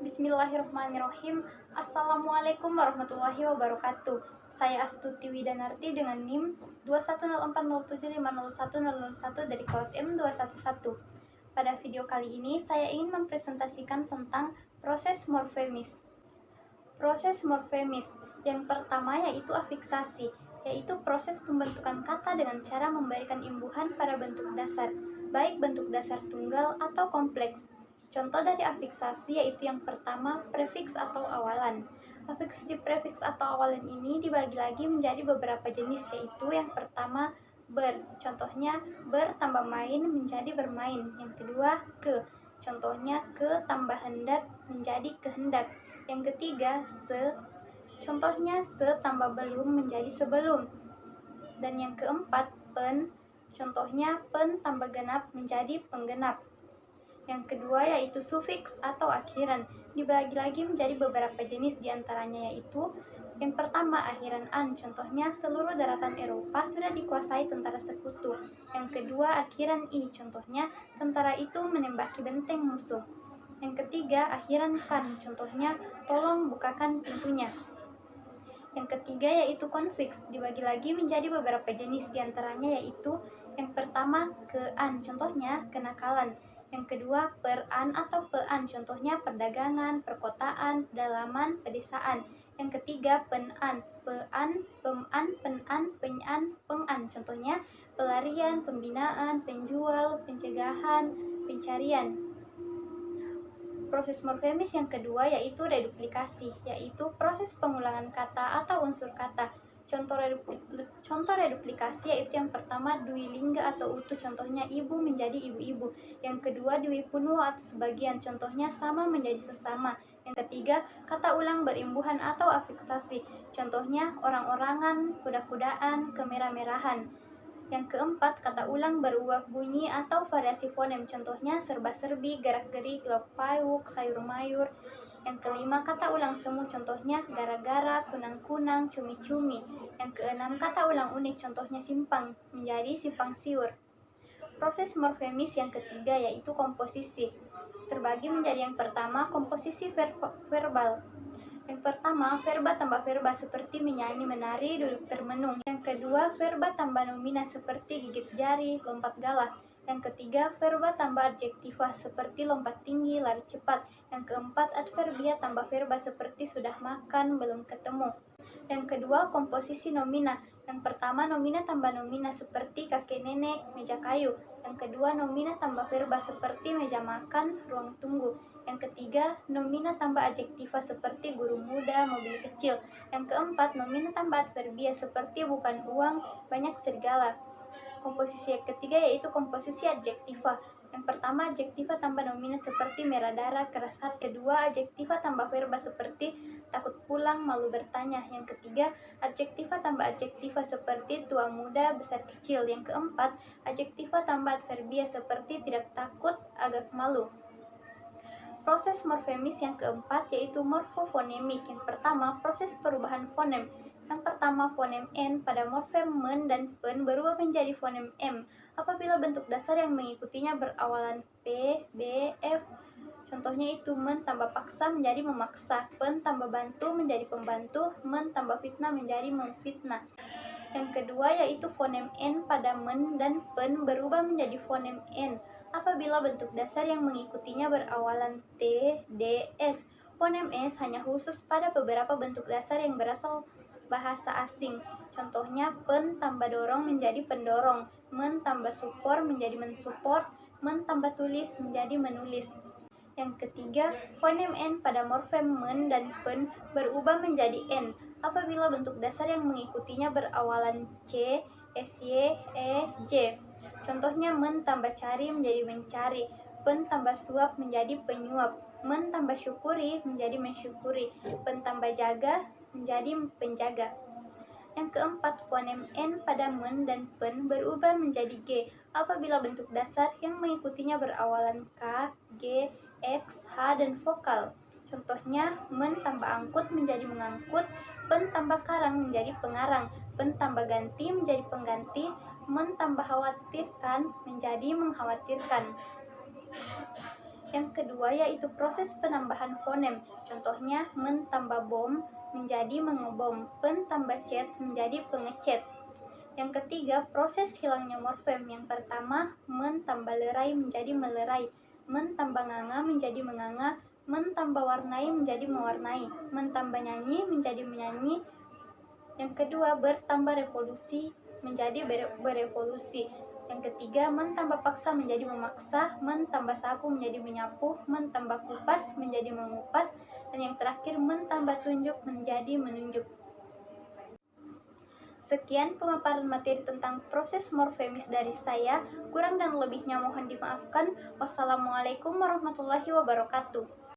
Bismillahirrahmanirrahim. Assalamualaikum warahmatullahi wabarakatuh. Saya Astuti Widanarti dengan NIM 21040750101 dari kelas M211. Pada video kali ini saya ingin mempresentasikan tentang proses morfemis. Proses morfemis yang pertama yaitu afiksasi, yaitu proses pembentukan kata dengan cara memberikan imbuhan pada bentuk dasar, baik bentuk dasar tunggal atau kompleks. Contoh dari afiksasi yaitu yang pertama, prefiks atau awalan. Afiksasi prefiks atau awalan ini dibagi lagi menjadi beberapa jenis, yaitu yang pertama, ber. Contohnya, ber tambah main menjadi bermain. Yang kedua, ke. Contohnya, ke tambah hendak menjadi kehendak. Yang ketiga, se. Contohnya, se tambah belum menjadi sebelum. Dan yang keempat, pen. Contohnya, pen tambah genap menjadi penggenap. Yang kedua yaitu sufiks atau akhiran, dibagi lagi menjadi beberapa jenis, diantaranya yaitu yang pertama akhiran an, contohnya seluruh daratan Eropa sudah dikuasai tentara sekutu. Yang kedua akhiran i, contohnya tentara itu menembaki benteng musuh. Yang ketiga akhiran kan, contohnya tolong bukakan pintunya. Yang ketiga yaitu konfiks, dibagi lagi menjadi beberapa jenis, diantaranya yaitu yang pertama kean, contohnya kenakalan. Yang kedua peran atau pean, contohnya perdagangan, perkotaan, pedalaman, pedesaan. Yang ketiga penan, pean, peman, penan, penyan, pengan, contohnya pelarian, pembinaan, penjual, pencegahan, pencarian. Proses morfemis yang kedua yaitu reduplikasi, yaitu proses pengulangan kata atau unsur kata. Contoh reduplikasi yaitu yang pertama dwi lingga atau utuh, contohnya ibu menjadi ibu-ibu. Yang kedua dwi punwo atau sebagian, contohnya sama menjadi sesama. Yang ketiga kata ulang berimbuhan atau afiksasi, contohnya orang-orangan, kuda-kudaan, kemerah-merahan. Yang keempat kata ulang berubah bunyi atau variasi fonem, contohnya serba-serbi, gerak-gerik, lauk-pauk, sayur-mayur. Yang kelima kata ulang semu, contohnya gara-gara, kunang-kunang, cumi-cumi. Yang keenam kata ulang unik, contohnya simpang menjadi simpang siur. Proses morfemis yang ketiga yaitu komposisi, terbagi menjadi yang pertama komposisi verbal. Yang pertama, verba tambah verba seperti menyanyi, menari, duduk termenung. Yang kedua, verba tambah nomina seperti gigit jari, lompat galak. Yang ketiga, verba tambah adjektiva seperti lompat tinggi, lari cepat. Yang keempat, adverbia tambah verba seperti sudah makan, belum ketemu. Yang kedua, komposisi nomina. Yang pertama, nomina tambah nomina seperti kakek nenek, meja kayu. Yang kedua, nomina tambah verba seperti meja makan, ruang tunggu. Yang ketiga, nomina tambah adjektiva seperti guru muda, mobil kecil. Yang keempat, nomina tambah adverbia seperti bukan uang, banyak serigala. Komposisi yang ketiga yaitu komposisi adjektiva. Yang pertama, adjektiva tambah nomina seperti merah darah, keras hati. Kedua, adjektiva tambah verba seperti takut pulang, malu bertanya. Yang ketiga, adjektiva tambah adjektiva seperti tua muda, besar kecil. Yang keempat, adjektiva tambah adverbia seperti tidak takut, agak malu. Proses morfemis yang keempat yaitu morfofonemik. Yang pertama, proses perubahan fonem. Yang pertama, fonem N pada morfem men dan pen berubah menjadi fonem M apabila bentuk dasar yang mengikutinya berawalan P, B, F. Contohnya itu men tambah paksa menjadi memaksa, pen tambah bantu menjadi pembantu, men tambah fitnah menjadi memfitnah. Yang kedua yaitu fonem N pada men dan pen berubah menjadi fonem N apabila bentuk dasar yang mengikutinya berawalan T, D, S. Fonem S hanya khusus pada beberapa bentuk dasar yang berasal bahasa asing. Contohnya pen tambah dorong menjadi pendorong, men tambah support menjadi mensupport, men tambah tulis menjadi menulis. Yang ketiga, fonem N pada morfem men dan pen berubah menjadi N apabila bentuk dasar yang mengikutinya berawalan C, SY, E, J. Contohnya men tambah cari menjadi mencari, pen tambah suap menjadi penyuap, men tambah syukuri menjadi mensyukuri, pen tambah jaga menjadi penjaga. Yang keempat, fonem N pada men dan pen berubah menjadi G apabila bentuk dasar yang mengikutinya berawalan K, G, X, H, dan vokal. Contohnya, men tambah angkut menjadi mengangkut, pen tambah karang menjadi pengarang, pen tambah ganti menjadi pengganti, men tambah khawatirkan menjadi mengkhawatirkan. Yang kedua yaitu proses penambahan fonem. Contohnya men tambah bom menjadi mengebom, pen tambah cet menjadi pengecet. Yang ketiga, proses hilangnya morfem. Yang pertama, men tambah lerai menjadi melerai, men tambah nganga menjadi menganga, men tambah warnai menjadi mewarnai, men tambah nyanyi menjadi menyanyi. Yang kedua, bertambah revolusi menjadi berevolusi. Yang ketiga, men tambah paksa menjadi memaksa, men tambah sapu menjadi menyapu, men tambah kupas menjadi mengupas, dan yang terakhir, men tambah tunjuk menjadi menunjuk. Sekian pemaparan materi tentang proses morfemis dari saya. Kurang dan lebihnya mohon dimaafkan. Wassalamualaikum warahmatullahi wabarakatuh.